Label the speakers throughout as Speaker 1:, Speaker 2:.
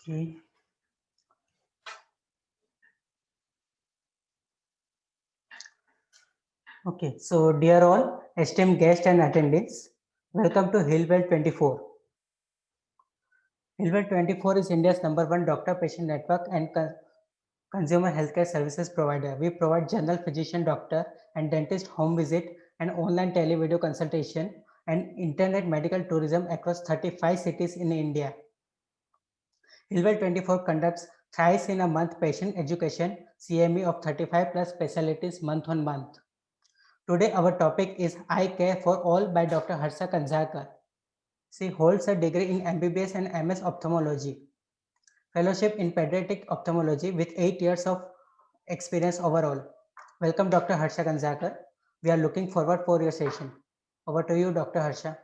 Speaker 1: Okay. Okay. So, dear all, esteemed guests and attendees, welcome to Hillwell 24. Hillwell 24 is India's #1 doctor-patient network and consumer healthcare services provider. We provide general physician, doctor, and dentist home visit and online televideo consultation and internet medical tourism across 35 cities in India. Hillwell 24 conducts thrice in a month patient education CME of 35 plus specialties month on month. Today, our topic is Eye Care for All by Dr. Harsha Kanzarkar. She holds a degree in MBBS and MS Ophthalmology, fellowship in pediatric ophthalmology with 8 years of experience overall. Welcome, Dr. Harsha Kanzarkar. We are looking forward for your session. Over to you, Dr. Harsha.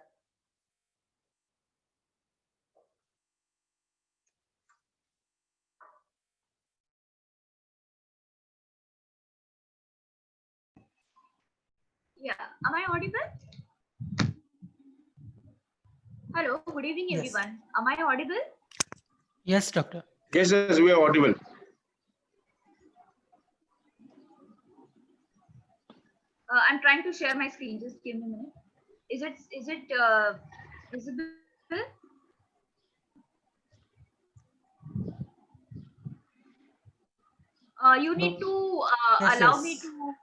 Speaker 2: Yeah, am I audible? Hello, good evening,
Speaker 1: Yes.
Speaker 2: everyone. Am I audible?
Speaker 1: Yes, doctor.
Speaker 3: Yes, we are audible.
Speaker 2: I'm trying to share my screen. Just give me a minute. Is it visible? You need to
Speaker 1: Yes,
Speaker 2: allow
Speaker 1: yes.
Speaker 2: me to.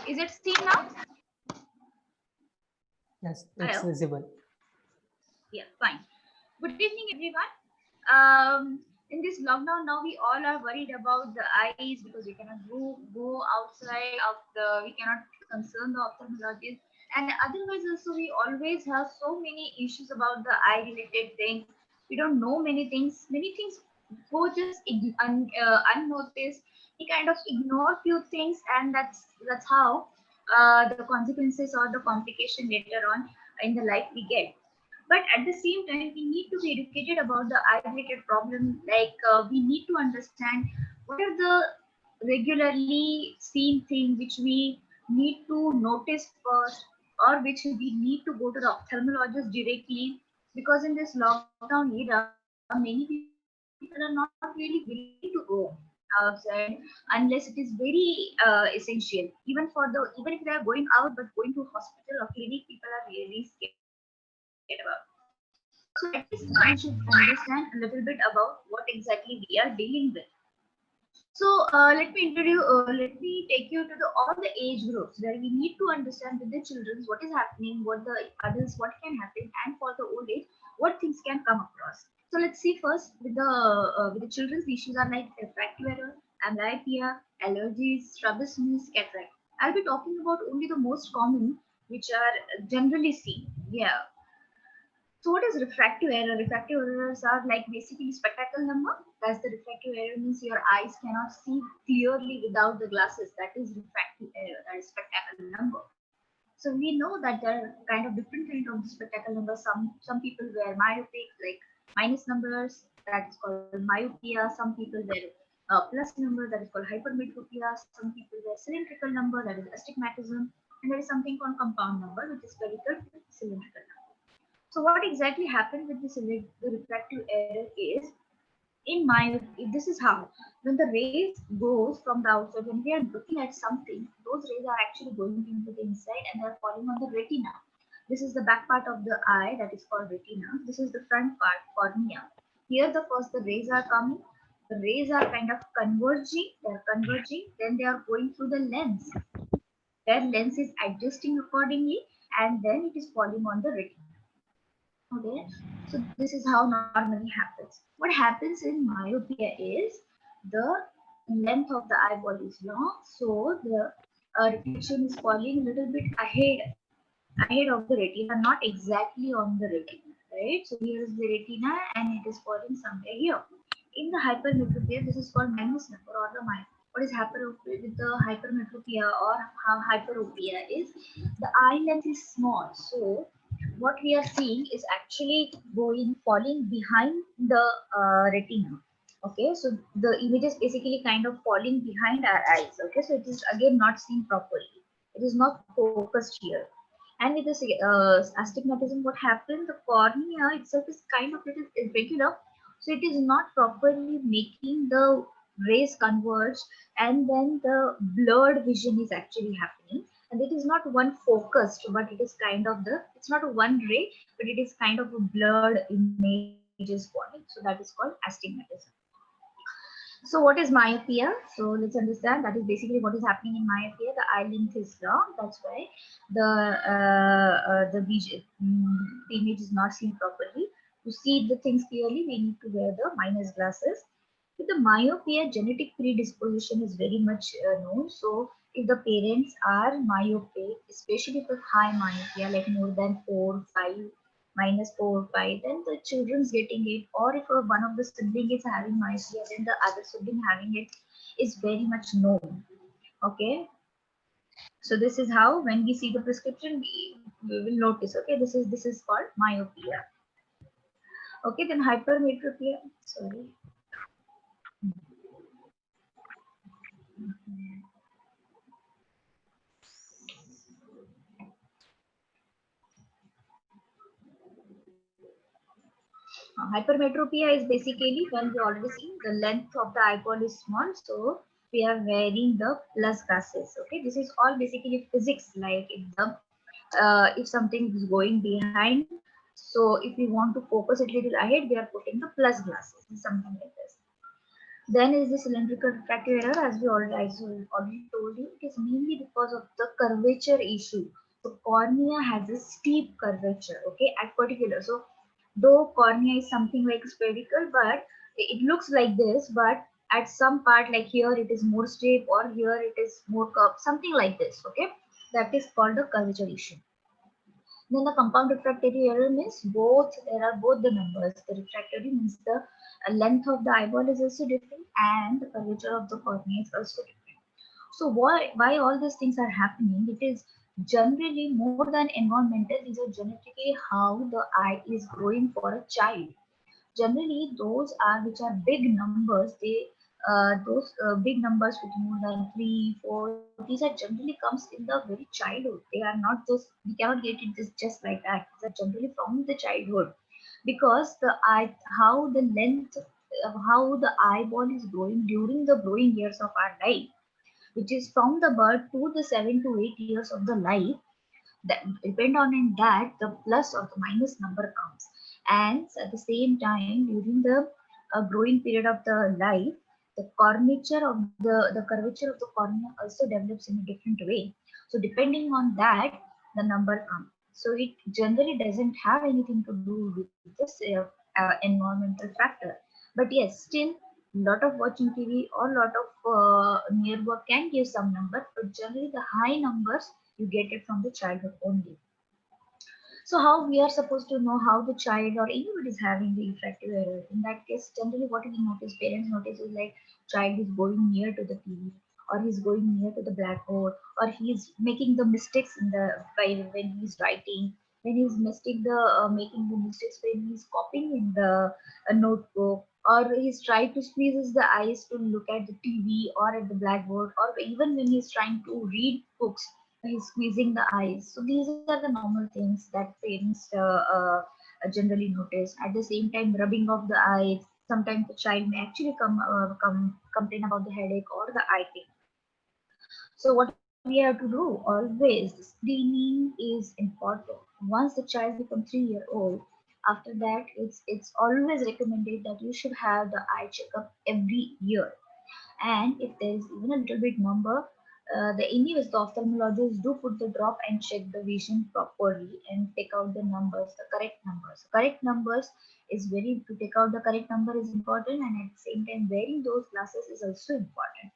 Speaker 2: Is it seen now?
Speaker 1: Yes, it's
Speaker 2: Hello.
Speaker 1: visible.
Speaker 2: Yeah, fine. Good evening, everyone. In this lockdown now, we all are worried about the eyes because we cannot go outside of the. We cannot concern the ophthalmologist, and otherwise also we always have so many issues about the eye related things. We don't know many things. Many things go just unnoticed. We kind of ignore few things, and that's how the consequences or the complication later on in the life we get. But at the same time we need to be educated about the eye related problem, like we need to understand what are the regularly seen things which we need to notice first, or which we need to go to the ophthalmologist directly, because in this lockdown era many people are not really willing to go outside unless it is very essential. Even if they are going out but going to hospital or clinic, people are really scared about. So at least we should understand a little bit about what exactly we are dealing with. So let me take you to all the age groups where we need to understand with the children what is happening, what the adults what can happen, and for the old age what things can come across. So let's see first with the children's issues are like refractive error, amblyopia, allergies, strabismus, cataract. I'll be talking about only the most common which are generally seen. Yeah, so what is refractive error? Refractive errors are like basically spectacle number. That's the refractive error, means your eyes cannot see clearly without the glasses. That is refractive error. That is spectacle number. So we know that there are kind of different kind of spectacle numbers. Some people wear myopic, like minus numbers. That is called myopia. Some people wear plus number. That is called hypermetropia. Some people wear cylindrical number. That is astigmatism. And there is something called compound number, which is spherical cylindrical number. So what exactly happened with this refractive error is, in my this is how, when the rays goes from the outside, when we are looking at something, those rays are actually going into the inside and they are falling on the retina. This is the back part of the eye, that is called retina. This is the front part, cornea. Here the first the rays are coming, the rays are kind of converging, they are converging, then they are going through the lens. Their lens is adjusting accordingly, and then it is falling on the retina. Okay, so this is how normally happens. What happens in myopia is the length of the eyeball is long, so the reflection is falling a little bit ahead of the retina, not exactly on the retina, right? So here is the retina and it is falling somewhere here. In the hypermetropia, this is called minus number or the what is hyperopia with the hypermetropia or how hyperopia is, the eye length is small, so what we are seeing is actually going falling behind the retina. Okay, so the image is basically kind of falling behind our eyes. Okay, so it is again not seen properly, it is not focused here. And with this astigmatism, what happened? The cornea itself is kind of little irregular, so it is not properly making the rays converge, and then the blurred vision is actually happening. And it is not one focused, but it is kind of it's not a one ray, but it is kind of a blurred images forming. So that is called astigmatism. So what is myopia? So let's understand that is basically what is happening in myopia. The eye length is long. That's why the image is not seen properly. To see the things clearly, we need to wear the minus glasses. With the myopia, genetic predisposition is very much known. So if the parents are myopic, especially for high myopia, like more than 4, 5, -4, 5, then the children's getting it. Or if one of the sibling is having myopia, then the other sibling having it is very much known. Okay. So this is how when we see the prescription, we will notice. Okay, this is called myopia. Okay, then hypermetropia. Sorry. Hypermetropia is basically when we already seen the length of the eyeball is small, so we are wearing the plus glasses. Okay, this is all basically physics. Like if something is going behind, so if we want to focus it little ahead, we are putting the plus glasses, something like this. Then is the cylindrical refractive error, as we already told you, it is mainly because of the curvature issue. So cornea has a steep curvature, okay, at particular. So though cornea is something like spherical, but it looks like this, but at some part like here it is more steep or here it is more curved, something like this, okay. That is called the curvature issue. Then the compound refractory error means there are both the numbers. The refractory means the length of the eyeball is also different and the curvature of the cornea is also different. So why all these things are happening? It is generally more than environmental. These are genetically how the eye is growing for a child. Generally, those are which are big numbers. Those big numbers with more than 3, 4. These are generally comes in the very childhood. They are not just we cannot get it just like that. These are generally from the childhood because the eye how the length how the eyeball is growing during the growing years of our life, which is from the birth to the 7 to 8 years of the life, that depend on in that the plus or the minus number comes. And at the same time during the growing period of the life, the curvature of the curvature of the cornea also develops in a different way. So depending on that the number comes. So it generally doesn't have anything to do with this environmental factor. But yes, still lot of watching TV or lot of near work can give some number, but generally the high numbers you get it from the childhood only. So how we are supposed to know how the child or anybody is having the refractive error? In that case, generally what we notice, parents notice is like child is going near to the TV or he's going near to the blackboard or he's making the mistakes in the when he's writing, when he's making the mistakes when he's copying in the notebook, or he's trying to squeeze the eyes to look at the TV or at the blackboard, or even when he's trying to read books he's squeezing the eyes. So these are the normal things that parents generally notice. At the same time, rubbing of the eyes. Sometimes the child may actually complain about the headache or the eye pain. So what we have to do always, screening is important. Once the child becomes 3 year old, after that it's always recommended that you should have the eye checkup every year. And if there is even a little bit number, anyways, the ophthalmologists do put the drop and check the vision properly and take out the numbers, the correct numbers. Correct numbers is very to take out the correct number is important, and at the same time, wearing those glasses is also important.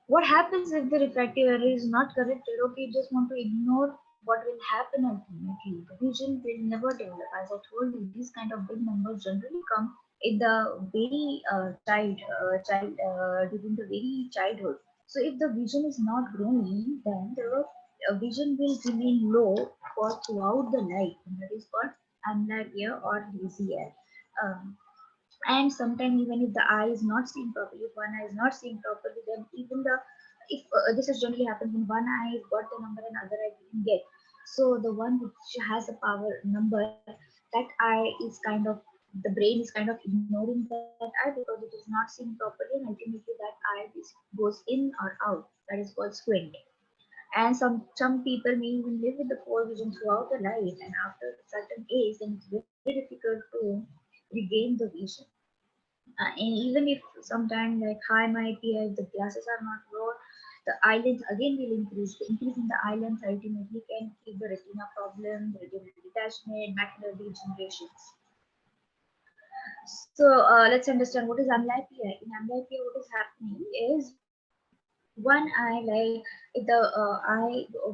Speaker 2: What happens if the refractive error is not corrected? Okay, you just want to ignore what will happen ultimately. The vision will never develop. As I told you, these kind of big numbers generally come in the very during the very childhood. So if the vision is not growing, then the vision will remain low for throughout the life, and that is called amblyopia or lazy eye. Um, and sometimes even if the eye is not seeing properly, if one eye is not seeing properly, then even the if this is generally happens when one eye got the number and other eye didn't get, So the one which has a power number, that eye is kind of, the brain is kind of ignoring that eye because it is not seeing properly, and ultimately that eye goes in or out. That is called squint. And some people may even live with the poor vision throughout their life, and after a certain age, then it's very difficult to regain the vision. And even if sometime like high myopia, if the glasses are not broad, the eye length again will increase. The increase in the eye length ultimately can give the retina problem, the retinal detachment, macular degenerations. So let's understand what is amblyopia. In amblyopia, what is happening is one eye, like if the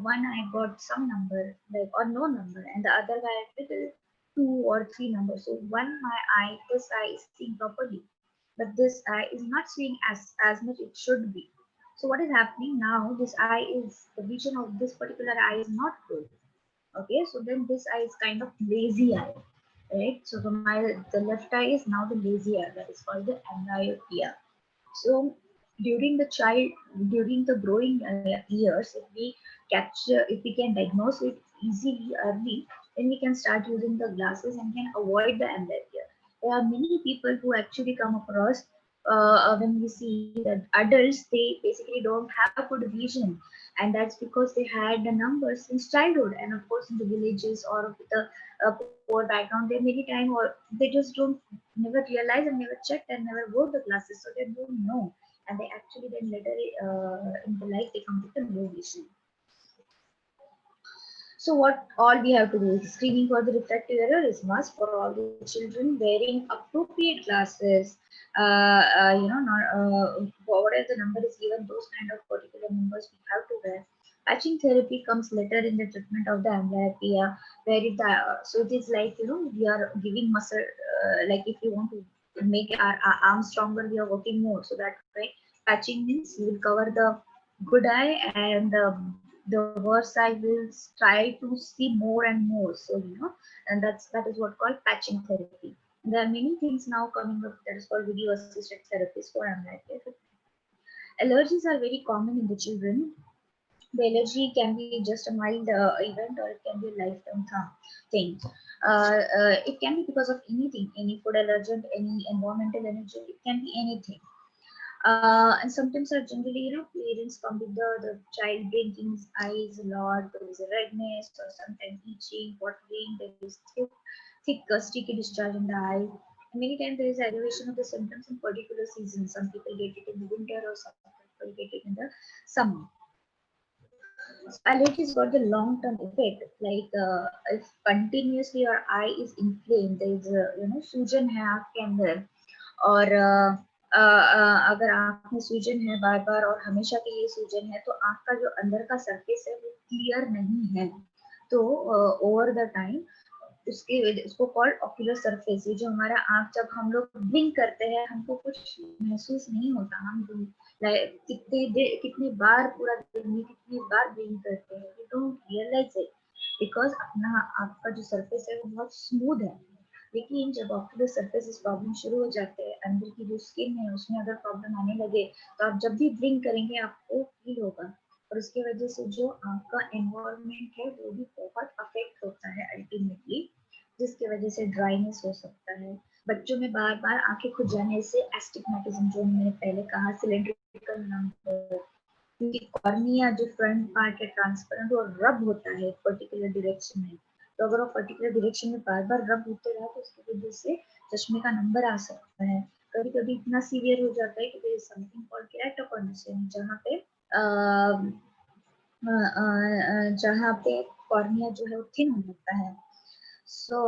Speaker 2: one eye got some number like or no number, and the other guy little two or three numbers. So one my eye, this eye is seeing properly, but this eye is not seeing as much it should be. So what is happening now? This eye is, the vision of this particular eye is not good. Okay, so then this eye is kind of lazy eye, right? So the left eye is now the lazy eye, that is called the amblyopia. So during the child, during the growing years, if we capture, if we can diagnose it easily early, then we can start using the glasses and can avoid the amblyopia. There are many people who actually come across when we see that adults, they basically don't have good vision, and that's because they had the numbers since childhood, and of course in the villages or with the poor background, they many time, or they just don't, never realize and never checked and never wore the glasses, so they don't know, and they actually then later in the life they come with a low vision. So what all we have to do is screening for the refractive error is must for all the children, wearing appropriate glasses. Not whatever the number is given, those kind of particular numbers we have to wear. Patching therapy comes later in the treatment of the amblyopia, where so it is like, we are giving muscle, like if you want to make our arms stronger, we are working more. So that way, patching means you will cover the good eye, and the worst eye will try to see more and more. So and that is what called patching therapy. There are many things now coming up that is called video assisted therapies for amblyopia. Allergies are very common in the children. The allergy can be just a mild event, or it can be a lifetime thing. It can be because of anything, any food allergen, any environmental allergen, it can be anything. And symptoms are generally, parents come with the child blinking his eyes a lot, there is a redness or sometimes itching, watering, there is thick sticky discharge in the eye. And many times there is aggravation of the symptoms in particular seasons. Some people get it in the winter, or some people get it in the summer. So allergies got the long-term effect. Like if continuously your eye is inflamed, there is a सूजन है आँख के अंदर, और अगर आँख में सूजन है बार बार और हमेशा के लिए सूजन है, तो आँख का जो अंदर का सरफेस है वो क्लियर नहीं है, तो ओवर द टाइम उसको कॉल्ड ऑक्यूलर सरफेस, ये जो हमारा आँख, जब हम लोग ब्लिंक करते हैं हमको कुछ महसूस नहीं होता, हम कितने बार पूरा दिन में कितनी बार ब्लिंक करते हैं, we don't realise it, because अपना आपका जो सरफेस है वो बहुत स्मूथ है। लेकिन जब ऑक्यूलर सरफेस प्रॉब्लम शुरू हो जाते हैं, अंदर की जो स्किन है उसमें अगर प्रॉब्लम आने लगे, तो आप जब भी ब्लिंक करेंगे आपको फील होगा, और उसकी वजह से जो आपका एनवायरनमेंट है वो भी बहुत अफेक्ट होता है अल्टीमेटली, जिसकी वजह से ड्राइनेस हो सकता है। बच्चों में बार बार आंखें खुल जाने से एस्टिग्मेटिज्म, जो मैंने पहले कहा, सिलेंड्रिकल नंबर, क्योंकि कॉर्निया जो फ्रंट पार्ट है ट्रांसपेरेंट और रब होता है एक पर्टिकुलर डायरेक्शन में, तो अगर वो पर्टिकुलर डायरेक्शन में बार बार रब होते रहा तो उसकी वजह से चश्मे का नंबर आ सकता है। कभी कभी इतना सीवियर हो जाता है कि देयर इज समथिंग कॉल्ड केराटोकॉन्डिशन, जहाँ पे कॉर्निया जो है वो थिन हो जाता है। सो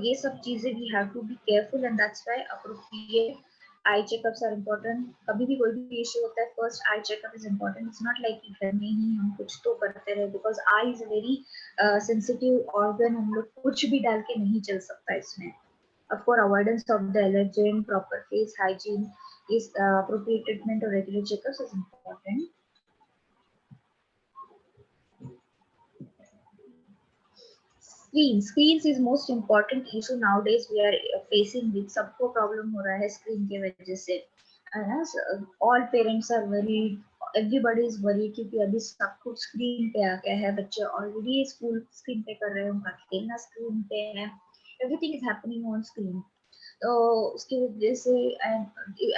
Speaker 2: ये सब चीजें we have to be careful, and that's why appropriate eye checkups are important. कभी भी कोई भी इश्यू होता है, first eye checkup is important. It's not like कि घर में ही हम कुछ तो करते रहे, because eye is a very sensitive organ, हम लोग कुछ भी डाल के नहीं चल सकता इसमें। Of course, avoidance of the allergen, proper face hygiene is appropriate treatment or regular checkups is important. Screens is most important issue nowadays we are facing with. सबको problem हो रहा है screen के वजह से, है ना? All parents are worried, everybody is worried क्योंकि अभी सब कुछ screen पे आ गया है. बच्चे already school screen पे कर रहे हैं, उनका खेलना screen पे है, everything is happening on screen. तो उसकी वजह से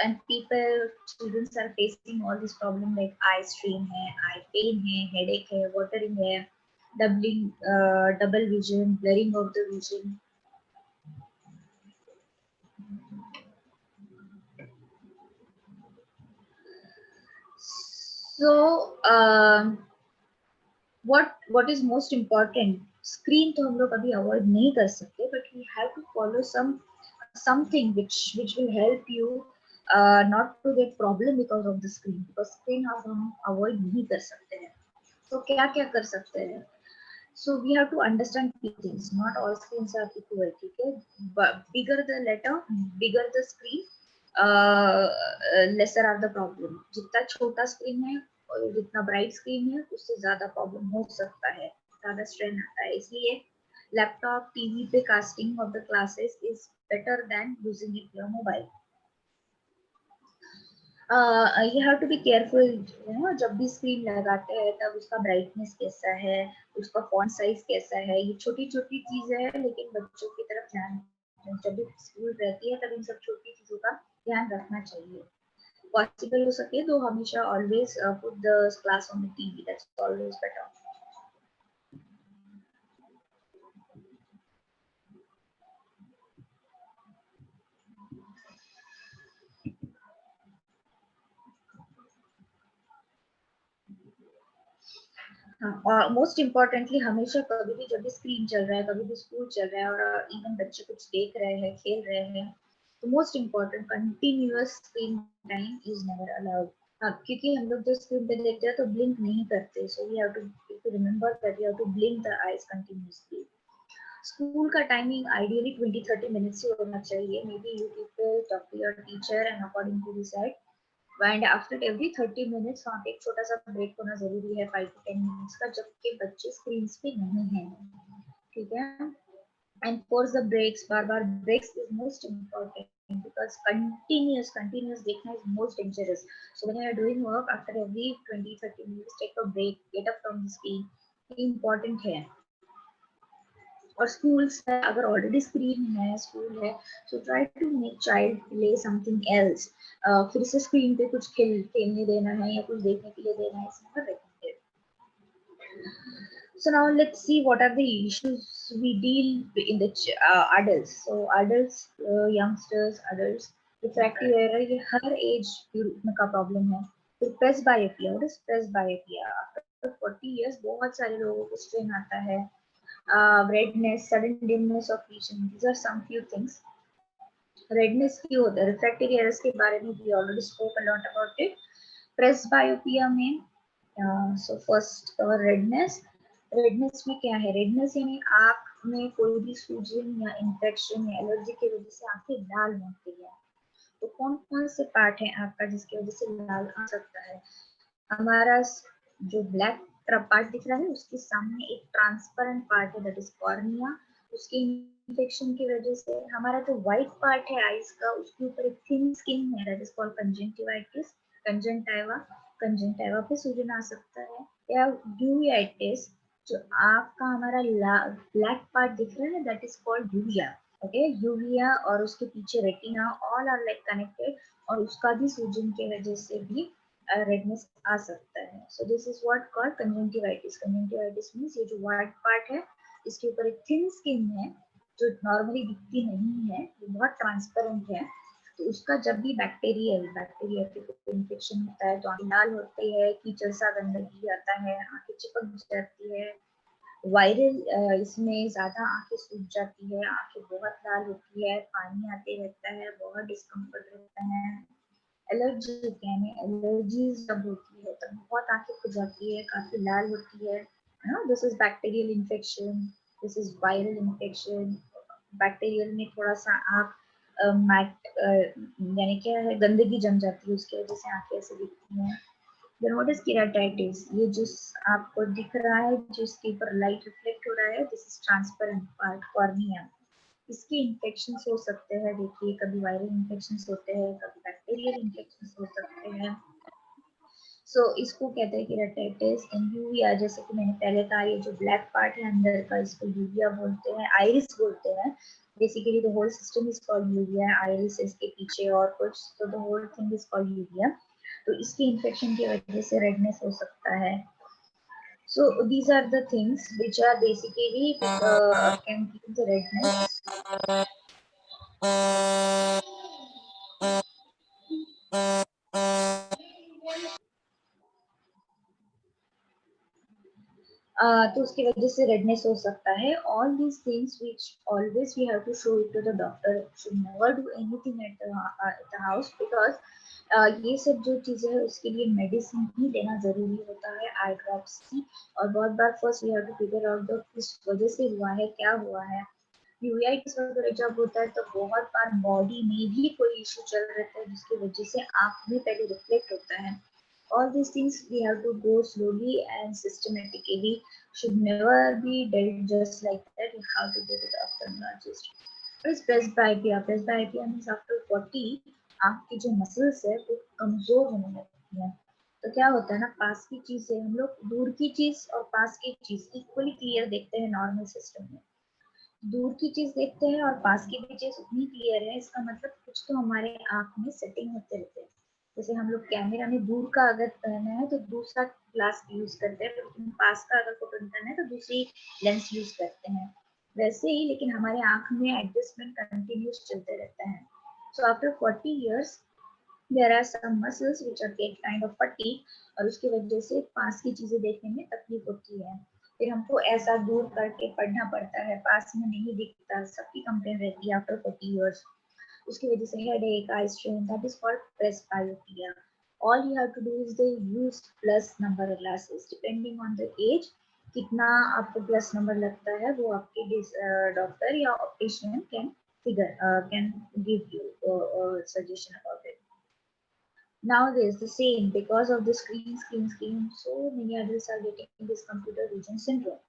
Speaker 2: and people children are facing all this problem like eye strain है, eye pain है, headache है, watering है, double vision, blurring of the vision. So what is most important? Screen तो हम लोग अभी avoid नहीं कर सकते, but we have to follow something which will help you not to get problem because of the screen, because screen हम avoid नहीं कर सकते हैं. तो क्या क्या कर सकते हैं? So we have to understand few things. Not all screens are equal. Okay, but bigger the letter, bigger the screen, lesser are the problem. जितना छोटा screen है और जितना bright screen है, उससे ज़्यादा problem हो सकता है, ज़्यादा strain आता है. इसलिए laptop, TV पे casting of the classes is better than using it your mobile. You have to be careful, you know, जब भी स्क्रीन लगाते हैं तब उसका ब्राइटनेस कैसा है, उसका फॉन्ट साइज कैसा है, ये छोटी छोटी चीजें हैं, लेकिन बच्चों की तरफ ध्यान, जब भी स्कूल रहती है तब इन सब छोटी चीजों का ध्यान रखना चाहिए. पॉसिबल हो सके तो हमेशा always put the class on the TV, that's always better. Most importantly हमेशा कभी भी जब भी स्क्रीन चल रहा है, कभी भी स्कूल चल रहा है और इवन बच्चे कुछ देख रहे हैं, खेल रहे हैं, तो most important continuous screen time is never allowed. क्योंकि हम लोग जो स्क्रीन पे देखते हैं तो ब्लिंक नहीं करते, so we have to remember that you have to blink the eyes continuously. School का टाइमिंग आइडियली 20-30 मिनट्स ही होना चाहिए. Maybe you people talk to your teacher and according to decide. And after every 30 minutes वहाँ पे एक छोटा सा break होना जरूरी है, 5 to 10 मिनट्स का, जबकि बच्चे स्क्रीन पे नहीं है. ठीक है. एंड फोर्स द ब्रेक्स, बार बार breaks is most important because continuous देखना is most dangerous. So when you are doing work after every 20-30 minutes take a break, get up from the screen. Important है. और schools है, अगर already screen है, school है, so try to make child play something else. फिर से screen पे कुछ खेलने देना है या कुछ देखने के लिए देना है, इसमें recommended. So now let's see what are the issues we deal in the adults. So adults, youngsters, adults, refractive error, ये हर एज ग्रुप में का प्रॉब्लम है. फिर presbyopia, what is presbyopia? After 40 years बहुत सारे लोगों को स्ट्रेन आता है. Redness, sudden dimness of vision. These are some few things. Redness क्यों होता है? Refractive errors के बारे में we already spoke a lot about it. Presbyopia में so first our redness. Redness में क्या है? Redness यानी आँख में कोई भी सूजन या इन्फेक्शन या एलर्जी की वजह से आँखें लाल होती है. तो कौन कौन से पार्ट है आँख का जिसकी वजह से लाल आ सकता है? हमारा जो ब्लैक पार्ट दिख रहा है उसके सामने एक ट्रांसपेरेंट पार्ट है, दैट इज कॉर्निया. उसके इन्फेक्शन की वजह से हमारा जो व्हाइट पार्ट है आईज का, उसके ऊपर एक थिन स्किन है, that is called conjunctivitis, conjunctiva पे सूजन आ सकता है. या यूवियाइटिस, जो आँख का हमारा ब्लैक पार्ट दिख रहा है, that is called uvea. Okay, uvea और उसके पीछे retina, all are like connected, और उसका भी सूजन की वजह से भी रेडनेस आ सकता है. So this is what called conjunctivitis. Conjunctivitis means ये जो व्हाइट पार्ट है इसके ऊपर एक थिन स्किन है जो नॉर्मली दिखती नहीं है, ये बहुत ट्रांसपेरेंट है. तो उसका जब भी बैक्टीरिया के इन्फेक्शन होता है तो आंखें लाल होती है, कीचड़ सा गंदगी आता है, आंखें चिपक जाती है. वायरल इसमें ज्यादा आंखें सूज जाती है, आंखें बहुत लाल होती है, पानी आते रहता है, बहुत डिस्कम्फर्ट रहता है. एलर्जी यानी एलर्जीज जब होती है तब बहुत आंखें खुजाती है, काफी लाल होती है. This is bacterial infection, this is viral infection. Bacterial में थोड़ा सा आंख मैट यानी क्या है, गंदगी जम जाती है, उसकी वजह से आंखें ऐसे दिखती हैं. Then what is keratitis? ये जो आपको दिख रहा है, जिसके ऊपर लाइट रिफ्लेक्ट हो रहा है, this is transparent part, cornea. इसके इन्फेक्शन हो सकते हैं, देखिए कभी वायरल इन्फेक्शन होते हैं, कभी बैक्टीरियल इन्फेक्शन हो सकते हैं। सो इसको कहते हैं केराटिटिस। एंड यूविया, जैसे कि मैंने पहले कहा, ये जो ब्लैक पार्ट है अंदर का, इसको यूविया बोलते हैं, आइरिस बोलते हैं। Basically the whole system is called uvea, iris इसके पीछे और कुछ, तो the whole thing is called uvea. तो इसकी इन्फेक्शन की वजह से रेडनेस हो सकता है। So these are the things which are basically can give the redness. तो उसकी वजह से रेडनेस हो सकता है। All these things which always we have to show it to the doctor, should never do anything at the house, because ये सब जो चीजें है उसके लिए मेडिसिन ही लेना जरूरी होता है, आई ड्रॉप्स की। और बहुत बार first we have to figure out the किस वजह से हुआ है, क्या हुआ है। यूआईटिस वगैरह जब होता है तो बहुत बार बॉडी में भी कोई इशू चल रहता है, जिसकी वजह से आंख में पहले रिफ्लेक्ट होता है। All these things we have to go slowly and systematically, should never be dealt just like that. You have to go to the ophthalmologist. What is presbyopia? Presbyopia means after 40 आंख की जो muscles है वो कमजोर होने लगती है। तो क्या होता है ना, पास की चीज से हम लोग दूर की चीज और पास की चीज इक्वली क्लियर देखते हैं नॉर्मल सिस्टम में। दूर की चीज देखते हैं और पास की भी चीज उतनी क्लियर है, इसका मतलब कुछ तो हमारे आंख में सेटिंग होते रहते हैं। जैसे हम लोग कैमरा में दूर का अगर पहना है तो दूसरा ग्लास यूज करते हैं, लेकिन पास का अगर फोटो निकालना है तो दूसरी लेंस यूज करते हैं। वैसे ही लेकिन हमारे आंख में एडजस्टमेंट कंटिन्यूस चलते रहता है। So after 40 years there are some muscles which are get kind of fatigue, और उसकी वजह से पास की चीजें देखने में तकलीफ होती है। फिर हमको ऐसा दूर करके पढ़ना पड़ता है, पास में नहीं दिखता, सबकी कंप्लेन रहती है आफ्टर 40 years। उसकी वजह से headache, eye strain, that is called presbyopia. All you have to do is the use plus number glasses, depending on the age कितना आपको प्लस नंबर लगता है वो आपके डॉक्टर या optician can figure can give you suggestion about it. Nowadays, the same, because of the screen, so many adults are getting this computer vision syndrome.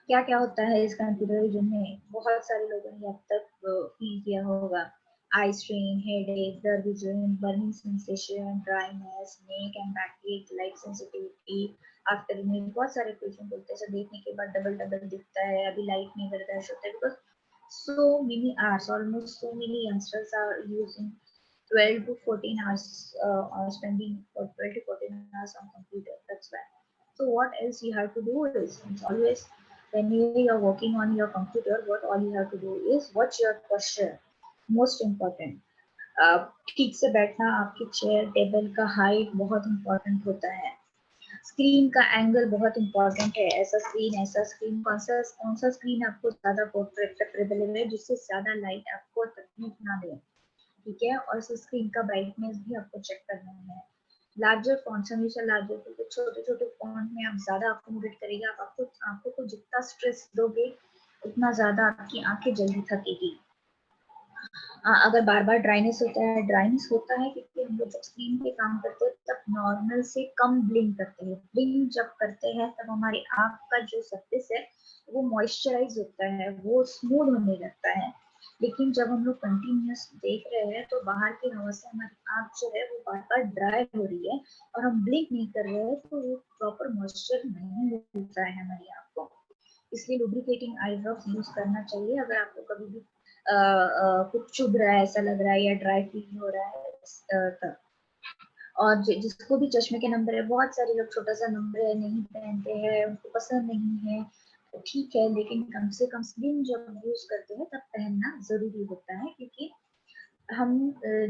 Speaker 2: क्या क्या होता है इस कंप्यूटर विजन में, बहुत सारे लोगों ने अब तक फील किया होगा। Eye strain, headache, blur vision, burning sensation, dryness, neck and back एक, लाइट सेंसिटिविटी। आफ्टर इमेज बहुत सारे पेशेंट बोलते हैं सर देखने के बाद डबल डबल दिखता है, अभी लाइट नहीं बर्दाश्त होता है, because so many hours, almost so many youngsters are using 12 to 14 hours on spending for 12 to 14 hours on computer. That's why. So what else you have to do is, it's always when you are working on your computer, what all you have to do is watch your posture. Most important. ठीक से बैठना, आपकी chair table का height बहुत important होता है। Screen का angle बहुत इंपॉर्टेंट है, ऐसा स्क्रीन कौन सा स्क्रीन आपको ज्यादा प्रेफरेबल है, जिससे ज्यादा लाइट आपको तकलीफ ना दे, ठीक है। और स्क्रीन का ब्राइटनेस भी आपको चेक करना है। लार्जर फॉन्ट्स, हमेशा लार्जर, क्योंकि छोटे छोटे फॉन्ट में आप ज्यादा अकोमोडेट करेगा, आप आपको आंखों को जितना स्ट्रेस दोगे उतना ज्यादा आपकी आंखें जल्दी थकेगी। अगर बार बार ड्राइनेस होता है क्योंकि हम लोग जब स्क्रीन पे काम करते हैं तब नॉर्मल से कम ब्लिंक करते हैं। ब्लिंक जब करते हैं तब हमारी आंख का जो सरफेस है वो मॉइस्चराइज होता है, वो स्मूथ होने लगता है। लेकिन जब हम लोग कंटिन्यूस देख रहे हैं तो बाहर की हवा से हमारी आंख जो है वो बार बार ड्राई हो रही है और हम ब्लिंक नहीं कर रहे हैं, तो वो प्रॉपर मॉइस्चर नहीं मिलता है हमारी आंख को। इसलिए लुब्रिकेटिंग आई ड्रॉप्स यूज करना चाहिए अगर आपको कभी भी कुछ चुभ रहा है, ऐसा लग रहा है, या ड्राई फील हो रहा है तब। और जिसको भी चश्मे के नंबर है, बहुत सारे लोग छोटा सा नंबर है नहीं पहनते हैं, उनको पसंद नहीं है, तो ठीक है, लेकिन कम से कम स्क्रीन जब यूज करते हैं तब पहनना जरूरी होता है, क्योंकि हम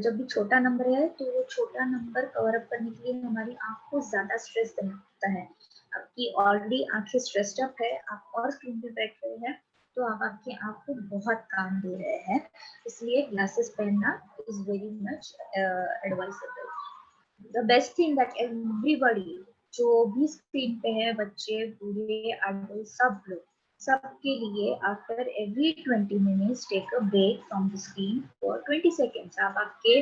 Speaker 2: जब भी छोटा नंबर है तो वो छोटा नंबर कवर अप करने के लिए हमारी आंख को ज्यादा स्ट्रेस देना होता है। आपकी ऑलरेडी आंखें स्ट्रेस्ड अप है, आप और स्क्रीन पे बैठ रहे हैं, तो आप आपकी आंख को बहुत काम दे रहे हैं, इसलिए ग्लासेस पहनना is very much advisable. The best thing that everybody, जो भी स्क्रीन पे है, बच्चे, बूढ़े, अडल्ट, सब लोग, सबके लिए after every 20 minutes take a break from the screen for 20 seconds। आप आपके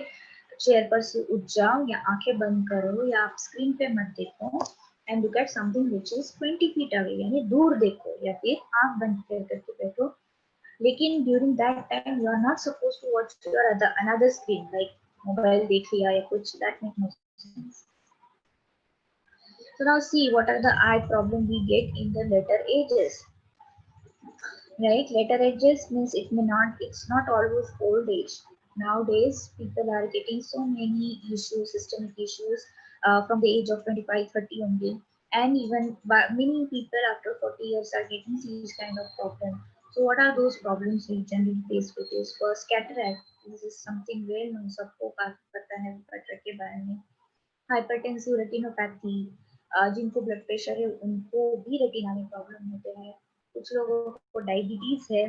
Speaker 2: चेयर पर से उठ जाओ या आंखें बंद करो या आप स्क्रीन पे मत देखो and look at something which is 20 feet away, यानी दूर देखो या फिर आंख बंद करके बैठो। लेकिन during that time you are not suppose to watch your another screen, like mobile देख लिया या कुछ, that make no sense. So now see what are the eye problem we get in the later ages. Right, later ages means it's not always old age. Nowadays people are getting so many issues, systemic issues, from the age of 25 30 only, and even many people after 40 years are getting these kind of problem. So what are those problems we generally face with is first cataract. This is something well known, सबको काफी पता है cataract के बारे में। Hypertensive retinopathy, जिनको blood pressure है उनको भी रेटिना में प्रॉब्लम होते हैं। कुछ लोगों को डायबिटीज है,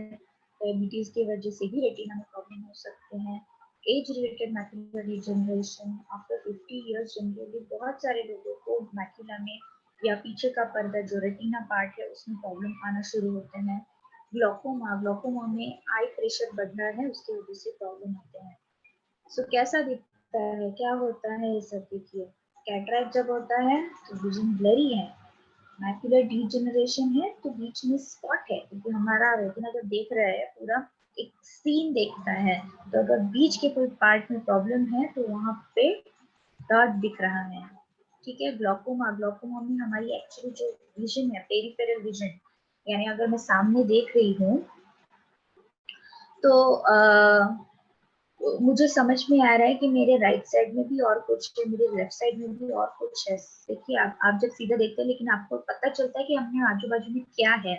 Speaker 2: डायबिटीज की वजह से भी रेटिना में प्रॉब्लम हो सकते हैं। Age related macular degeneration, after 50 years generally बहुत सारे लोगों को मैक्युला में या पीछे का पर्दा जो रेटिना पार्ट है उसमें प्रॉब्लम आना शुरू होते हैं। ग्लोकोमा, ग्लोकोमा में आई प्रेशर बढ़ रहा है, उसकी वजह से प्रॉब्लम होते हैं। सो कैसा दिखता है, क्या होता है ये सब देखिए। कैटरैक्ट जब होता है तो विजन ब्लरी है, मैक्युलर डीजनरेशन है तो बीच में स्पॉट है, क्योंकि हमारा रेटिना जब देख रहा है पूरा एक सीन देखता है, तो अगर बीच के कोई पार्ट में प्रॉब्लम है तो वहां पे डॉट दिख रहा है। ठीक है, ग्लोकोमा, ग्लोकोमा में हमारी एक्चुअली जो विजन है पेरिफेरल विजन, यानी अगर मैं सामने देख रही हूँ तो मुझे समझ में आ रहा है कि मेरे राइट साइड में भी और कुछ है, मेरे लेफ्ट साइड में भी और कुछ है। देखिए आप जब सीधा देखते हैं लेकिन आपको पता चलता है कि हमने आजू बाजू में क्या है,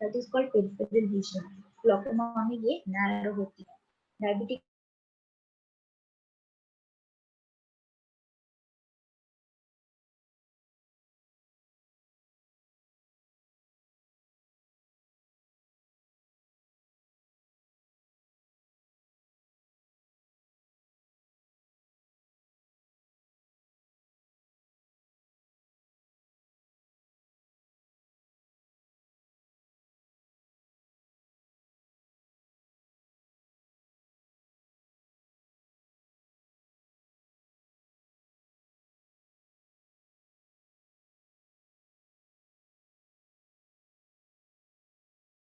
Speaker 2: that is called peripheral vision. Glaucoma में ये नैरो होती है। डायबिटिक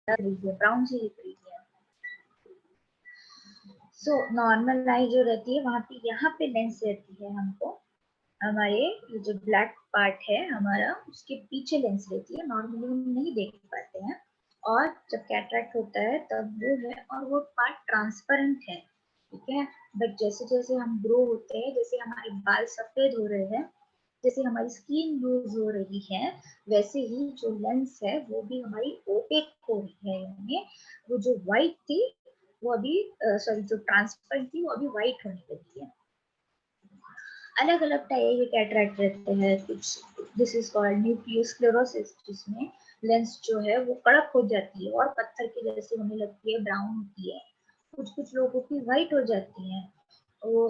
Speaker 2: ब्राउन सी दिख रही है। सो नॉर्मल आई जो रहती है वहां पे यहाँ पे लेंस रहती है, हमको हमारे ये जो ब्लैक पार्ट है हमारा उसके पीछे लेंस रहती है, नॉर्मली हम नहीं देख पाते हैं। और जब कैटरैक्ट होता है तब वो है और वो पार्ट ट्रांसपेरेंट है। ठीक है, बट जैसे जैसे हम ग्रो होते हैं, जैसे हमारे बाल सफेद हो रहे हैं, जैसे हमारी स्किन लूज हो रही है, वैसे ही जो लेंस है वो भी हमारी ओपेक हो रही है, यानी वो जो व्हाइट थी वो अभी सॉरी जो ट्रांसपेरेंट थी वो अभी व्हाइट होने लगी है। अलग अलग टाइप के कैटरैक्ट रहते हैं कुछ, दिस इज कॉल्ड न्यूक्लियोस्क्लेरोसिस, जिसमें लेंस जो है वो कड़क हो जाती है और पत्थर की जैसे होने लगती है, ब्राउन होती है। कुछ कुछ लोगों की व्हाइट हो जाती है। वो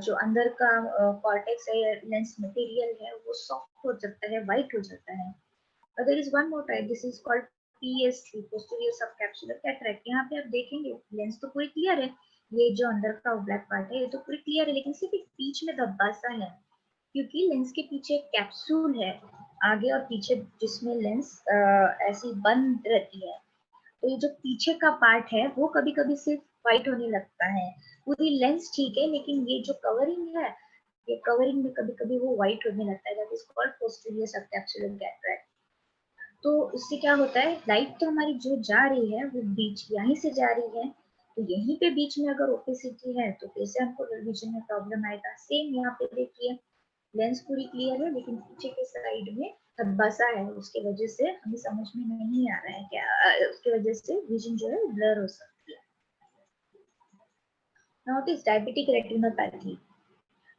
Speaker 2: जो अंदर का कॉर्टेक्स है, लेंस मटेरियल है, वो सॉफ्ट हो जाता है, व्हाइट हो जाता है। There is one more type, this is called PSC, posterior subcapsular cataract. यहाँ पे आप देखेंगे लेंस तो पूरी क्लियर है, ये जो अंदर का ब्लैक पार्ट है ये तो पूरी क्लियर है, लेकिन सिर्फ एक बीच में धब्बा सा है, क्योंकि लेंस के पीछे एक कैप्सूल है आगे और पीछे, जिसमें लेंस ऐसी बंद रहती है। तो ये जो पीछे का पार्ट है वो कभी कभी सिर्फ व्हाइट होने लगता है, पूरी लेंस ठीक है लेकिन ये जो कवरिंग है, ये कवरिंग में कभी कभी वो व्हाइट होने लगता है, that is called posterior subcapsular cataract. तो इससे क्या होता है, लाइट तो हमारी जो जा रही है वो बीच यहीं से जा रही है, तो यहीं पे बीच में अगर ओपेसिटी है तो कैसे हमको विजन में प्रॉब्लम आएगा। सेम यहाँ पे देखिए, लेंस पूरी क्लियर है लेकिन पीछे के साइड में धब्बा सा है, उसके वजह से हमें समझ में नहीं आ रहा है क्या, उसके वजह से विजन जो है ब्लर हो सकती है। Now it is diabetic retinopathy.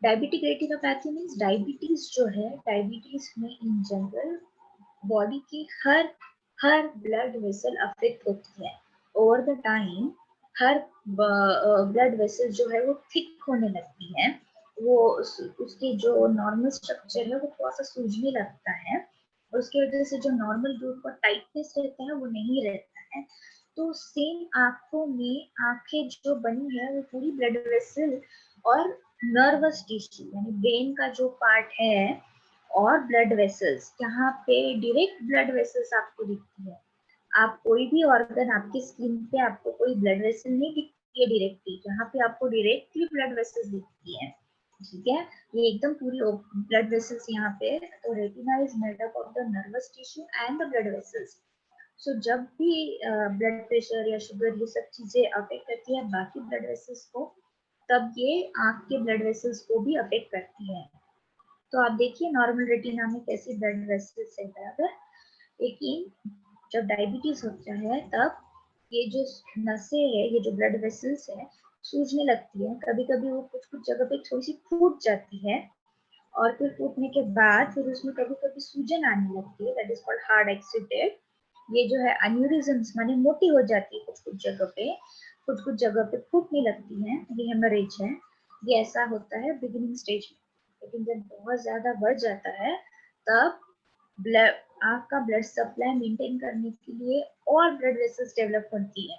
Speaker 2: Diabetic retinopathy means diabetes जो है, डायबिटीज में इन जनरल बॉडी की हर हर ब्लड वेसल अफेक्ट होती है। Over the time her blood vessel जो है वो थिक होने लगती है, वो उसकी जो नॉर्मल स्ट्रक्चर है वो थोड़ा सा सूझने लगता है, और उसकी वजह से जो नॉर्मल ग्रोथ का टाइटनेस रहता है वो नहीं रहता है। तो सेम आंखों में, आंखें जो बनी है वो पूरी ब्लड वेसल और नर्वस टिश्यू यानी ब्रेन का जो पार्ट है और ब्लड वेसल्स, यहाँ पे डायरेक्ट ब्लड वेसल्स आपको दिखती है। आप कोई भी ऑर्गन आपकी स्किन पे आपको कोई ब्लड वेसल नहीं दिखती है डायरेक्टली, यहाँ पे आपको डायरेक्टली ब्लड वेसल्स दिखती है। ठीक है, ये एकदम पूरी ब्लड वेसल्स यहाँ पे। तो retina is made up of the nervous tissue and the blood vessels. So जब भी ब्लड प्रेशर या शुगर ये सब चीजें अफेक्ट करती है बाकी ब्लड वेसल्स को, तब ये आंख के ब्लड वेसल्स को भी अफेक्ट करती है। तो आप देखिए नॉर्मल रेटिना में कैसी ब्लड वेसल्स है बराबर, लेकिन जब डायबिटीज होता है तब ये जो नसें है, ये जो ब्लड वेसल्स है, सूजने लगती है। कभी कभी वो कुछ कुछ जगह पे थोड़ी सी फूट जाती है, और फिर फूटने के बाद फिर उसमें कभी कभी सूजन आने लगती है, that is called hard accident. ये जो है अन्यूरिज्म्स माने मोटी हो जाती है कुछ कुछ जगह पे, कुछ कुछ जगह पे फूटने लगती है, ये हेमरेज है। ये ऐसा होता है बिगिनिंग स्टेज में, लेकिन जब बहुत ज्यादा बढ़ जाता है तब ब्लड, आंख का ब्लड सप्लाई मेंटेन करने के लिए और ब्लड वेसल्स डेवलप होती है,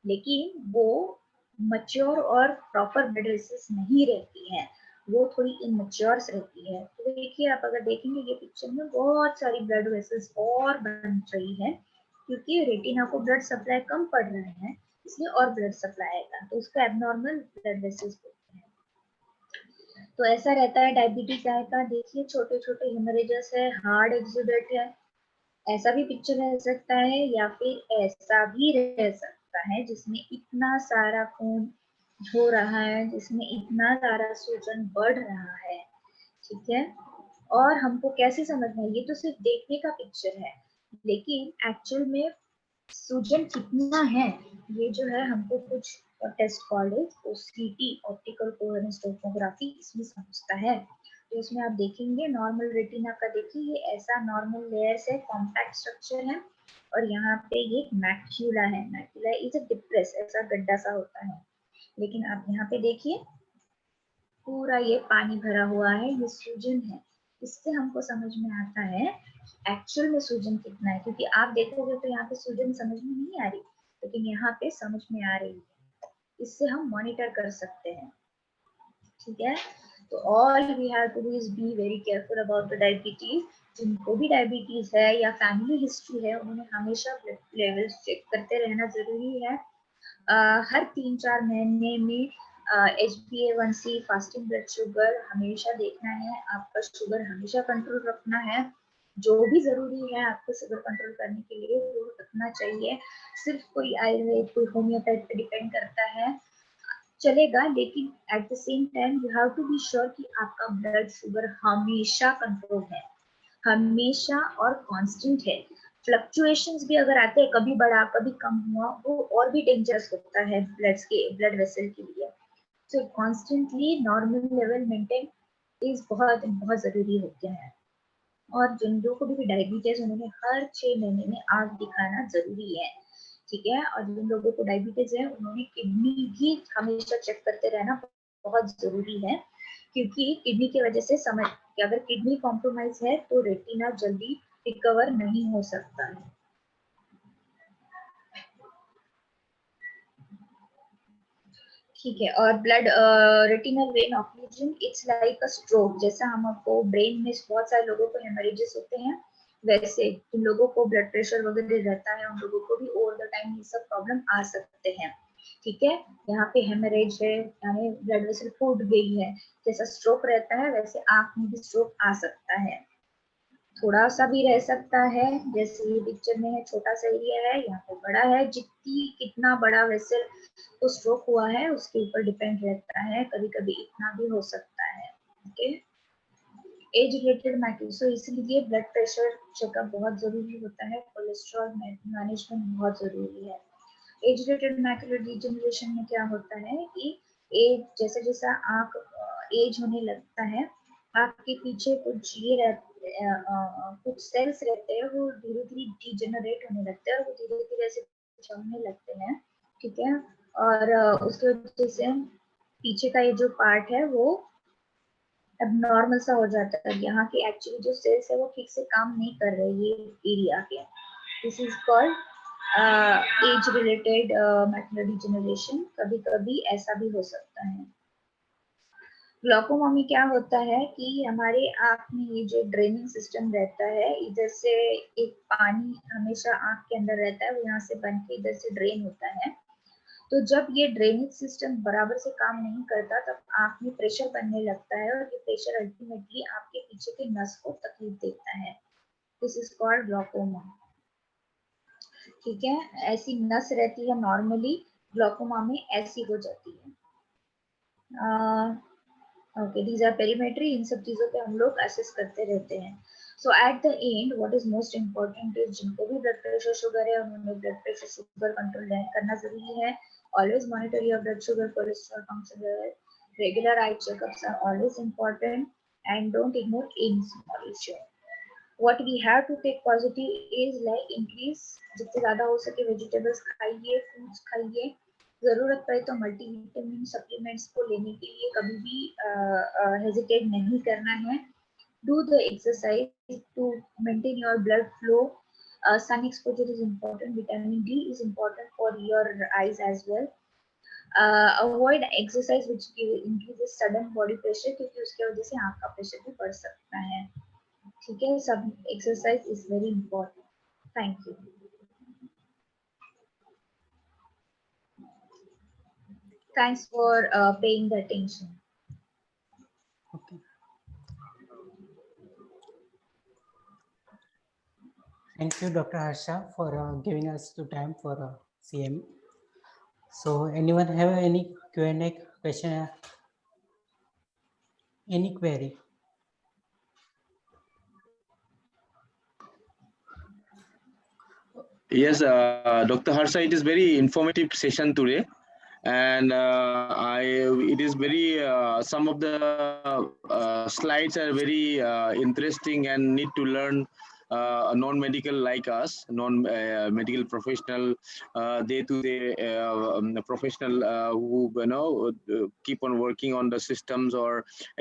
Speaker 2: लेकिन वो मच्योर और प्रॉपर ब्लड वेसल्स नहीं रहती है, वो थोड़ी इमच्योर रहती है। तो देखिए आप अगर देखेंगे ये पिक्चर में बहुत सारी ब्लड वेसल्स और बन रही है, क्योंकि रेटिना को ब्लड सप्लाई कम पड़ रहा है, इसलिए और ब्लड सप्लाई आएगा, तो उसको एबनॉर्मल ब्लड वेसल्स बोलते हैं। तो ऐसा रहता है डायबिटीज आई का, देखिए छोटे छोटे हेमरेजेस है, हार्ड एक्सुडेट है, ऐसा भी पिक्चर रह सकता है, या फिर ऐसा भी रह सकता है जिसमें इतना सारा खून हो रहा है, जिसमें इतना सारा सूजन बढ़ रहा है। ठीक है, और हमको कैसे समझना है, ये तो सिर्फ देखने का पिक्चर है, लेकिन एक्चुअल में सूजन कितना है ये जो है हमको कुछ test called OCT, optical coherence tomography, इसमें समझता है। तो इसमें आप देखेंगे नॉर्मल रेटिना का, देखिए ये ऐसा नॉर्मल लेयर्स है, कॉम्पैक्ट स्ट्रक्चर है, और यहाँ पे ये मैक्यूला है, मैक्यूला इज अ डिप्रेस, ऐसा गड्ढा सा होता है। लेकिन आप यहाँ पे देखिए पूरा ये पानी भरा हुआ है, ये सूजन है। इससे हमको समझ में आता है एक्चुअल में सूजन कितना है, क्योंकि आप देखोगे तो यहाँ पे सूजन समझ में नहीं आ रही, लेकिन यहाँ पे समझ में आ रही है, इससे हम मॉनिटर कर सकते हैं। ठीक है, तो all we have to do is be very careful about the diabetes. जिनको भी डायबिटीज है या फैमिली हिस्ट्री है, उन्होंने हमेशा ब्लड लेवल्स चेक करते रहना जरूरी है। हर 3-4 महीने में HbA1c, फास्टिंग ब्लड शुगर हमेशा देखना है, आपका शुगर हमेशा कंट्रोल रखना है। जो भी जरूरी है आपको शुगर कंट्रोल करने के लिए वो रखना चाहिए। सिर्फ कोई आयुर्वेद, कोई होम्योपैथ पे डिपेंड करता है चलेगा, लेकिन at the same time you have to be sure कि आपका ब्लड शुगर हमेशा कंट्रोल है, हमेशा और कांस्टेंट है। फ्लक्चुएशंस भी अगर आते हैं, कभी बढ़ा कभी कम हुआ, वो और भी डेंजरस होता है ब्लड वेसल के लिए। सो constantly normal level maintain is बहुत बहुत जरूरी होते हैं। और जिन लोगों को भी डायबिटीज, उन्होंने हर 6 महीने में आंख दिखाना जरूरी है। ठीक है, और जिन लोगों को डायबिटीज है उन्होंने किडनी भी हमेशा चेक करते रहना बहुत जरूरी है, क्योंकि किडनी की वजह से समझ कि अगर किडनी कॉम्प्रोमाइज है तो रेटिना जल्दी रिकवर नहीं हो सकता है। ठीक है, और blood retinal vein occlusion it's like a stroke, जैसा हमको ब्रेन में बहुत सारे लोगों को हेमरेजेस होते हैं, वैसे जिन लोगों को ब्लड प्रेशर वगैरह रहता है उन लोगों को भी ओवर द टाइम ये सब प्रॉब्लम आ सकते हैं। ठीक है, यहाँ पे हेमरेज है यानी ब्लड वेसल फूट गई है, जैसा स्ट्रोक रहता है वैसे आंख में भी स्ट्रोक आ सकता है। थोड़ा सा भी रह सकता है, जैसे ये पिक्चर में है, छोटा सा एरिया है, यहाँ पे बड़ा है, जितनी कितना बड़ा वेसल तो स्ट्रोक हुआ है उसके ऊपर डिपेंड रहता है, कभी कभी इतना भी हो सकता है। ओके, एज रिलेटेड मैटर, सो इसलिए ब्लड प्रेशर चेकअप बहुत जरूरी होता है, कोलेस्ट्रॉल मैनेजमेंट बहुत जरूरी है। एज रिलेटेड मैकुलर डिजेनरेशन में क्या होता है कि एज जैसे जैसा आंख एज होने लगता है, आंख के पीछे कुछ ये रहते कुछ सेल्स रहते हैं, वो धीरे धीरे डिजेनरेट होने लगते हैं और वो धीरे धीरे ऐसे जमने लगते हैं। ठीक है, और उसकी वजह से पीछे का ये जो पार्ट है वो अब नॉर्मल सा हो जाता है, यहाँ के एक्चुअली जो सेल्स है वो ठीक से काम नहीं कर रहे ये एरिया के। This is called age related macular degeneration, कभी कभी ऐसा भी हो सकता है। ग्लाकोमा में क्या होता है कि हमारे आँख में ये जो ड्रेनिंग सिस्टम रहता है, इधर से एक पानी हमेशा आँख के अंदर रहता है, वो यहाँ से बन के इधर से ड्रेन होता है। तो जब ये ड्रेनेज सिस्टम बराबर से काम नहीं करता, तब आँख में प्रेशर बनने लगता है, और ये प्रेशर अल्टीमेटली आपके पीछे के नस को तकलीफ देता है। This is called glaucoma. ठीक है, ऐसी नस रहती है नॉर्मली, ग्लाकोमा में ऐसी हो जाती है। Okay, these are perimetry. इन सब चीजों पे हम लोग असेस करते रहते हैं। So at the end what is most important is जिनको भी ब्लड प्रेशर शुगर है, उन्होंने ब्लड प्रेशर शुगर कंट्रोल करना जरूरी है। Always monitor your blood sugar, cholesterol, function level. Regular eye checkups are always important, and don't ignore any small issue. what we have to take positive is like increase, जितने ज़्यादा हो सके vegetables खाइए, fruits खाइए, ज़रूरत पड़े तो multivitamin supplements को लेने के लिए कभी भी हेजिटेट नहीं करना है। Do the exercise to maintain your blood flow. Sun exposure is important. Vitamin D is important for your eyes as well. Avoid exercise which increases sudden body pressure, क्योंकि उसके वजह से आँख का प्रेशर भी बढ़ सकता है। ठीक है, सब exercise is very important. Thank you. Thanks for paying the attention.
Speaker 1: Okay. Thank you, Dr. Harsha, for giving us the time for CM. So, anyone have any Q&A question? Any query?
Speaker 3: Yes, Dr. Harsha, it is very informative session today, and it is very some of the slides are very interesting and need to learn. A non-medical like us, non-medical professional, day-to-day professional who keep on working on the systems, or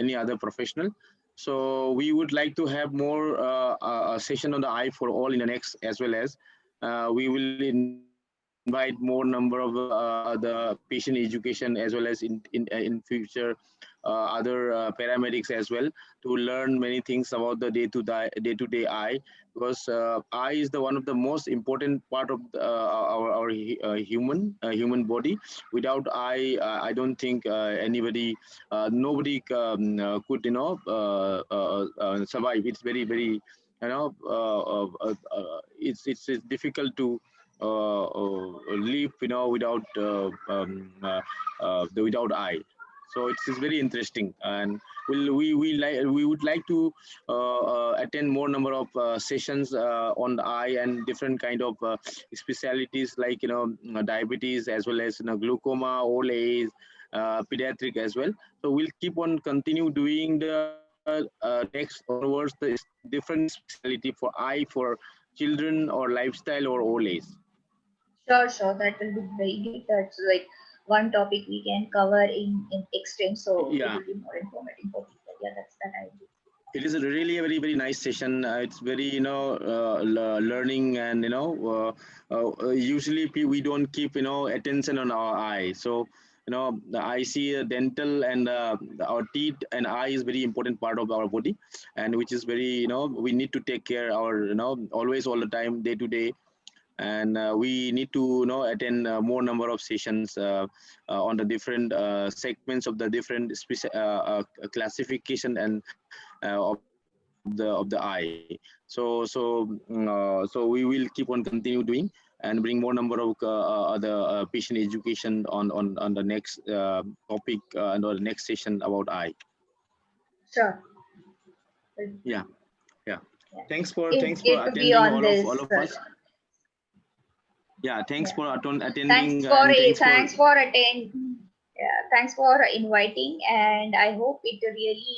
Speaker 3: any other professional. So we would like to have more a session on the eye for all in the next, as well as we will invite more number of the patient education, as well as in future other paramedics as well, to learn many things about the day-to-day eye, because eye is the one of the most important part of our human body. Without eye, I don't think nobody could survive. It's very very it's difficult to live without without eye. So it's very interesting, and we would like to attend more number of sessions on the eye, and different kind of specialities, like diabetes, as well as glaucoma, old age, pediatric as well. So we'll keep on continue doing the next onwards the different specialty for eye, for children, or lifestyle, or old age.
Speaker 2: Sure, that will be very good. That's like one topic we can cover in extent, so
Speaker 3: Yeah.
Speaker 2: it will be more informative for people. Yeah, that's that idea.
Speaker 3: It is really a very very nice session. It's very learning, and usually we don't keep attention on our eye. So I see dental and our teeth and eye is very important part of our body, and which is very we need to take care our always, all the time, day to day. And we need to attend more number of sessions on the different segments of the different classification and of the eye. So we will keep on continue doing, and bring more number of other patient education on the next topic and the next session about eye.
Speaker 2: Sure.
Speaker 3: Yeah.
Speaker 2: Yeah.
Speaker 3: Thanks for
Speaker 2: It's good to be
Speaker 3: attending,
Speaker 2: on
Speaker 3: all
Speaker 2: this.
Speaker 3: of us. Yeah, thanks for attending.
Speaker 2: Thanks for attending. Yeah, thanks for inviting, and I hope it really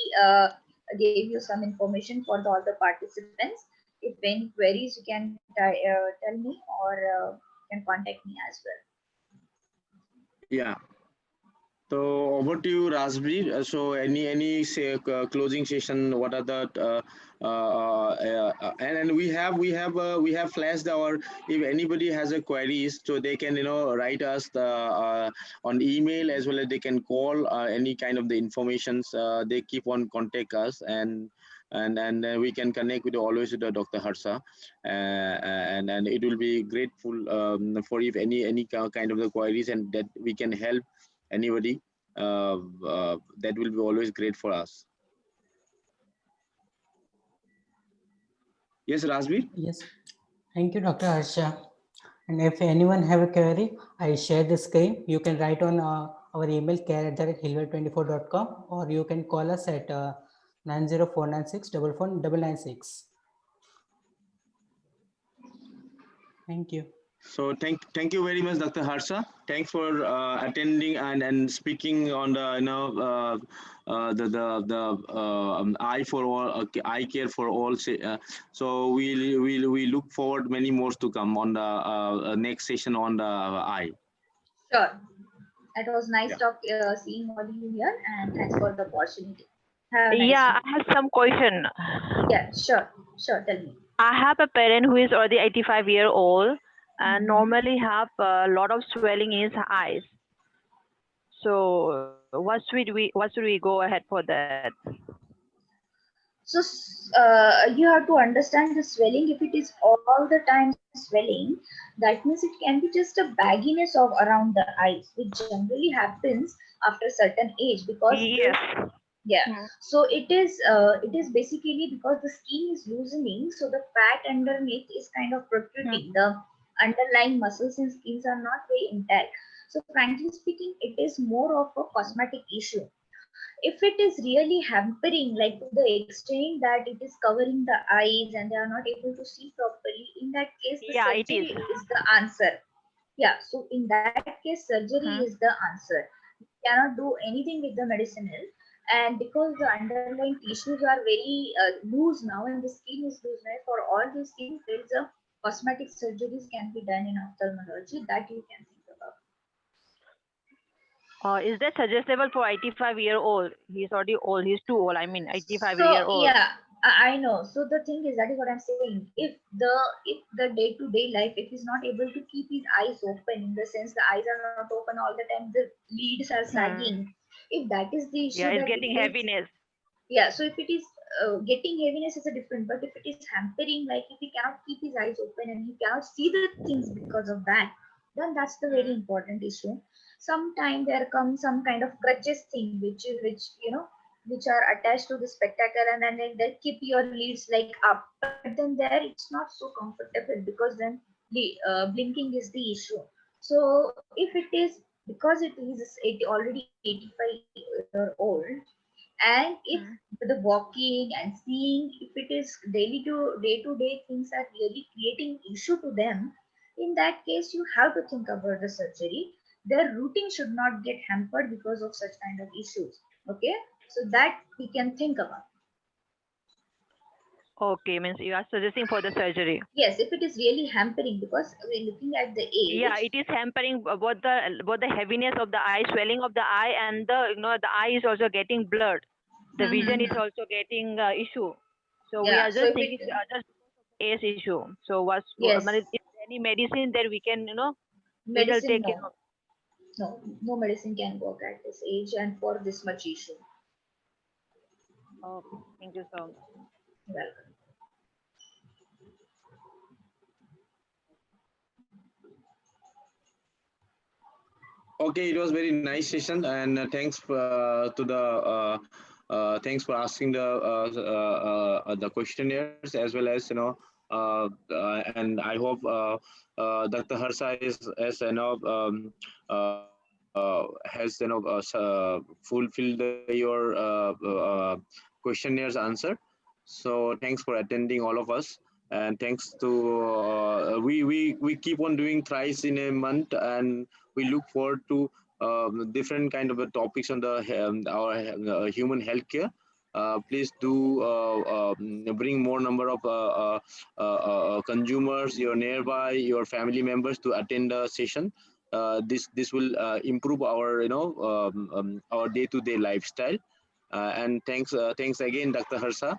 Speaker 2: gave you some information for all the participants. If any queries, you can tell me, or you can contact me as well.
Speaker 3: Yeah. So over to you, Rasbir. So any say closing session? What are the and we have flashed our, if anybody has a queries, so they can write us on email, as well as they can call any kind of the informations. They keep on contact us, and we can connect with always with the Dr. Harsa, and it will be grateful for if any kind of the queries, and that we can help anybody. That will be always great for us. Yes, Rasbir.
Speaker 1: Yes. Thank you, Dr. Harsha. And if anyone have a query, I share the screen. You can write on our email care@hilwell24.com, or you can call us at 90496 44996. Thank you.
Speaker 3: So thank you very much, Dr. Harsha. Thanks for attending and speaking on the eye for all, eye care for all. So we look forward many more to come on the next session on the eye.
Speaker 2: Sure. It was nice
Speaker 3: Yeah.
Speaker 2: seeing all you here, and thanks for the opportunity. Have a nice
Speaker 4: Yeah,
Speaker 2: day.
Speaker 4: I have some question.
Speaker 2: Yeah, sure. Tell me.
Speaker 4: I have a parent who is already 85-year-old and
Speaker 2: Mhm.
Speaker 4: normally have a lot of swelling in his eyes. So what should we go ahead for that?
Speaker 2: So you have to understand the swelling. If it is all the time swelling, that means it can be just a bagginess of around the eyes, which generally happens after certain age, because
Speaker 4: Yes.
Speaker 2: yeah.
Speaker 4: Hmm.
Speaker 2: So it is basically because the skin is loosening, so the fat underneath is kind of protruding. The underlying muscles and skins are not very intact. So frankly speaking, it is more of a cosmetic issue. If it is really hampering, like to the extent that it is covering the eyes and they are not able to see properly, in that case the
Speaker 4: Yeah, it is.
Speaker 2: surgery is the answer. Yeah, so in that case surgery
Speaker 4: Hmm.
Speaker 2: is the answer. You cannot do anything with the medicinal, and because the underlying tissues are very loose now and the skin is loose now, for all these things there is a cosmetic surgeries can be done in ophthalmology that you can think about.
Speaker 4: Is that suggestible for 85-year-old? He's already old. He's too old. I mean, 85
Speaker 2: So
Speaker 4: year old.
Speaker 2: yeah, I know. So the thing is, that is what I'm saying. If the day-to-day life, if he's not able to keep his eyes open, in the sense the eyes are not open all the time, the lids are
Speaker 4: Hmm.
Speaker 2: sagging. If that is the
Speaker 4: Yeah,
Speaker 2: issue,
Speaker 4: it's
Speaker 2: that it
Speaker 4: getting
Speaker 2: is,
Speaker 4: heaviness.
Speaker 2: yeah. So if it is getting heaviness is a different, but if it is hampering, like if he cannot keep his eyes open and he cannot see the things because of that, then that's the very
Speaker 4: Hmm.
Speaker 2: important issue. Sometime there comes some kind of crutches thing, which which are attached to the spectacle, and then they keep your leads like up. But then there it's not so comfortable, because then the blinking is the issue. So if it is, because it is already 85-year-old, and if
Speaker 4: Hmm.
Speaker 2: the walking and seeing, if it is day to day things are really creating issue to them, in that case you have to think about the surgery. Their routine should not get hampered because of such kind of issues. Okay, so that we can think about.
Speaker 4: Okay, means you are suggesting for the surgery.
Speaker 2: Yes, if it is really hampering, because we're looking at the
Speaker 4: Yeah,
Speaker 2: age.
Speaker 4: it is hampering both the heaviness of the eye, swelling of the eye, and the eye is also getting blurred. The vision is
Speaker 2: Mm-hmm.
Speaker 4: also getting issue. So we
Speaker 2: Yeah,
Speaker 4: are
Speaker 2: so
Speaker 4: just
Speaker 2: if
Speaker 4: thinking
Speaker 2: it,
Speaker 4: just age issue. So I
Speaker 2: yes,
Speaker 4: mean, is there any medicine that we can little
Speaker 2: medicine,
Speaker 4: take care
Speaker 2: no,
Speaker 4: of?
Speaker 2: no medicine can work at this age and for this much issue.
Speaker 4: Okay, thank you so much.
Speaker 2: Welcome.
Speaker 3: Okay, it was very nice session, and thanks thanks for asking the questionnaires, as well as and I hope Dr. Harsa is, as has fulfilled your questionnaires answer. So thanks for attending, all of us, and thanks to we keep on doing thrice in a month, and we look forward to different kind of topics on the our human healthcare. Please do bring more number of consumers, your nearby, your family members, to attend the session. this will improve our our day-to-day lifestyle. And thanks again, Dr. Harsha,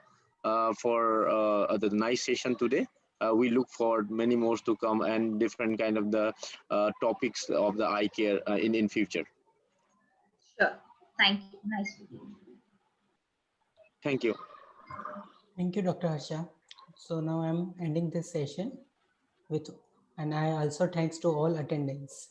Speaker 3: for the nice session today. We look forward many more to come and different kind of the topics of the eye care in future.
Speaker 2: Sure. Thank you. Nice meeting you.
Speaker 3: Thank you.
Speaker 1: Thank you, Dr. Harsha. So now I'm ending this session with, and I also thanks to all attendants.